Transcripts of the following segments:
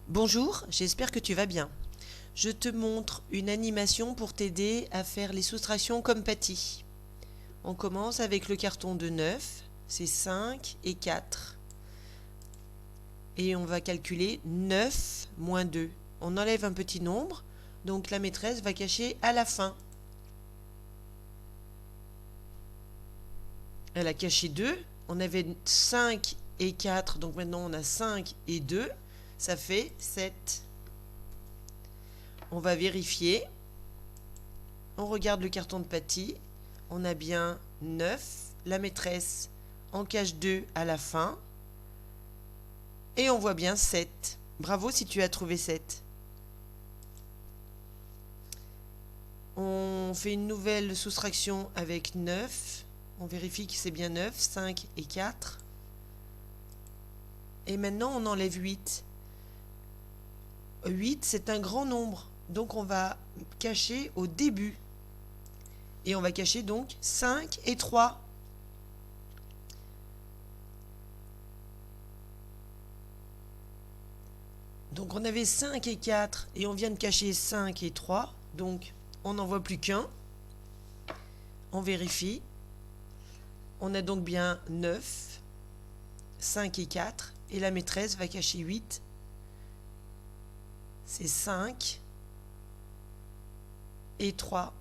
Bonjour, j'espère que tu vas bien. Je te montre une animation pour t'aider à faire les soustractions comme Patty. On commence avec le carton de 9, c'est 5 et 4. Et on va calculer 9 moins 2. On enlève un petit nombre, donc la maîtresse va cacher à la fin. Elle a caché 2, on avait 5 et 4, donc maintenant on a 5 et 2, ça fait 7. On va vérifier. On regarde le carton de Patty. On a bien 9. La maîtresse en cache 2 à la fin. Et on voit bien 7. Bravo si tu as trouvé 7. On fait une nouvelle soustraction avec 9. On vérifie que c'est bien 9, 5 et 4. Et maintenant on enlève 8. 8 c'est un grand nombre. Donc on va cacher au début. Et on va cacher donc 5 et 3. Donc on avait 5 et 4 et on vient de cacher 5 et 3. Donc on n'en voit plus qu'un. On vérifie. On a donc bien 9, 5 et 4. Et la maîtresse va cacher 8. C'est 5 et 3.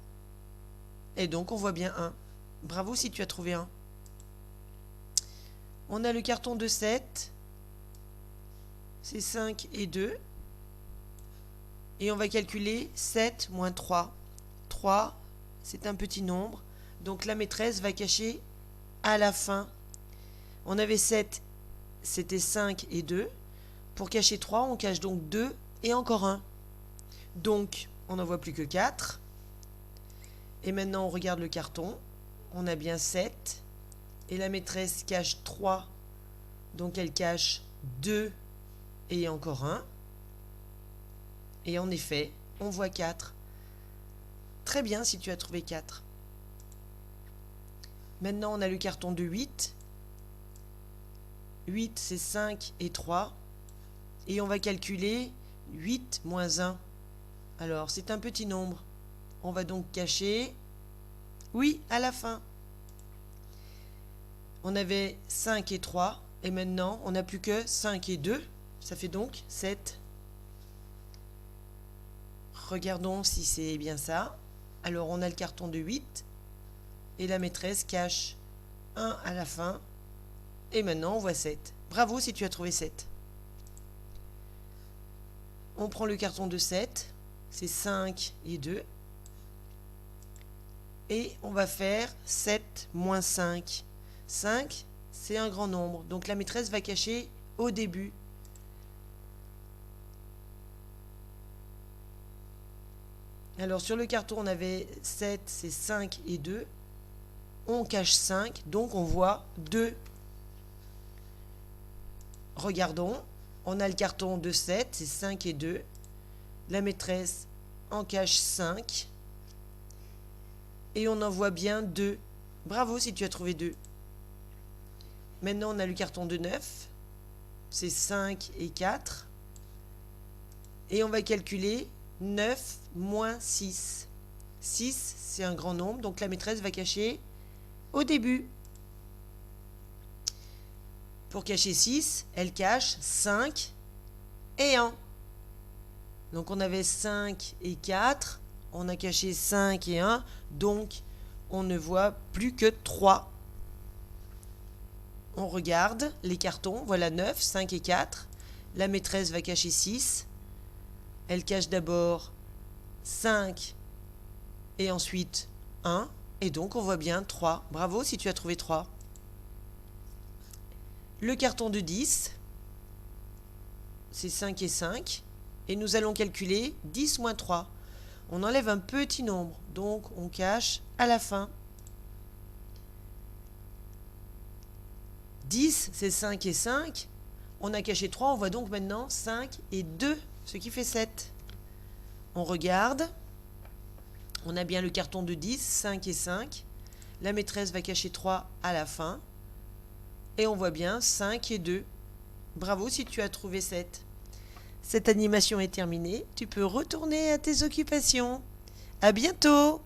Et donc on voit bien 1. Bravo si tu as trouvé 1. On a le carton de 7. C'est 5 et 2. Et on va calculer 7 moins 3. 3, c'est un petit nombre. Donc la maîtresse va cacher à la fin. On avait 7, c'était 5 et 2. Pour cacher 3, on cache donc 2 et encore 1. Donc on n'en voit plus que 4. Et maintenant on regarde le carton. On a bien 7. Et la maîtresse cache 3. Donc elle cache 2 et encore 1. Et en effet, on voit 4. Très bien si tu as trouvé 4. Maintenant, on a le carton de 8. 8, c'est 5 et 3. Et on va calculer 8 moins 1. Alors, c'est un petit nombre. On va donc cacher, oui, à la fin. On avait 5 et 3. Et maintenant, on n'a plus que 5 et 2. Ça fait donc 7. Regardons si c'est bien ça. Alors on a le carton de 8 et la maîtresse cache 1 à la fin. Et maintenant on voit 7. Bravo si tu as trouvé 7. On prend le carton de 7. C'est 5 et 2. Et on va faire 7 moins 5. 5, c'est un grand nombre. Donc la maîtresse va cacher au début. Alors sur le carton, on avait 7, c'est 5 et 2. On cache 5, donc on voit 2. Regardons, on a le carton de 7, c'est 5 et 2. La maîtresse en cache 5. Et on en voit bien 2. Bravo si tu as trouvé 2. Maintenant, on a le carton de 9. C'est 5 et 4. Et on va calculer 9 moins 6. 6, c'est un grand nombre, donc la maîtresse va cacher au début. Pour cacher 6, elle cache 5 et 1. Donc on avait 5 et 4, on a caché 5 et 1, donc on ne voit plus que 3. On regarde les cartons, voilà 9, 5 et 4. La maîtresse va cacher 6. Elle cache d'abord 5 et ensuite 1. Et donc on voit bien 3. Bravo si tu as trouvé 3. Le carton de 10, c'est 5 et 5. Et nous allons calculer 10 moins 3. On enlève un petit nombre, donc on cache à la fin. 10, c'est 5 et 5. On a caché 3, on voit donc maintenant 5 et 2, ce qui fait 7. On regarde. On a bien le carton de 10, 5 et 5. La maîtresse va cacher 3 à la fin. Et on voit bien 5 et 2. Bravo si tu as trouvé 7. Cette animation est terminée. Tu peux retourner à tes occupations. À bientôt!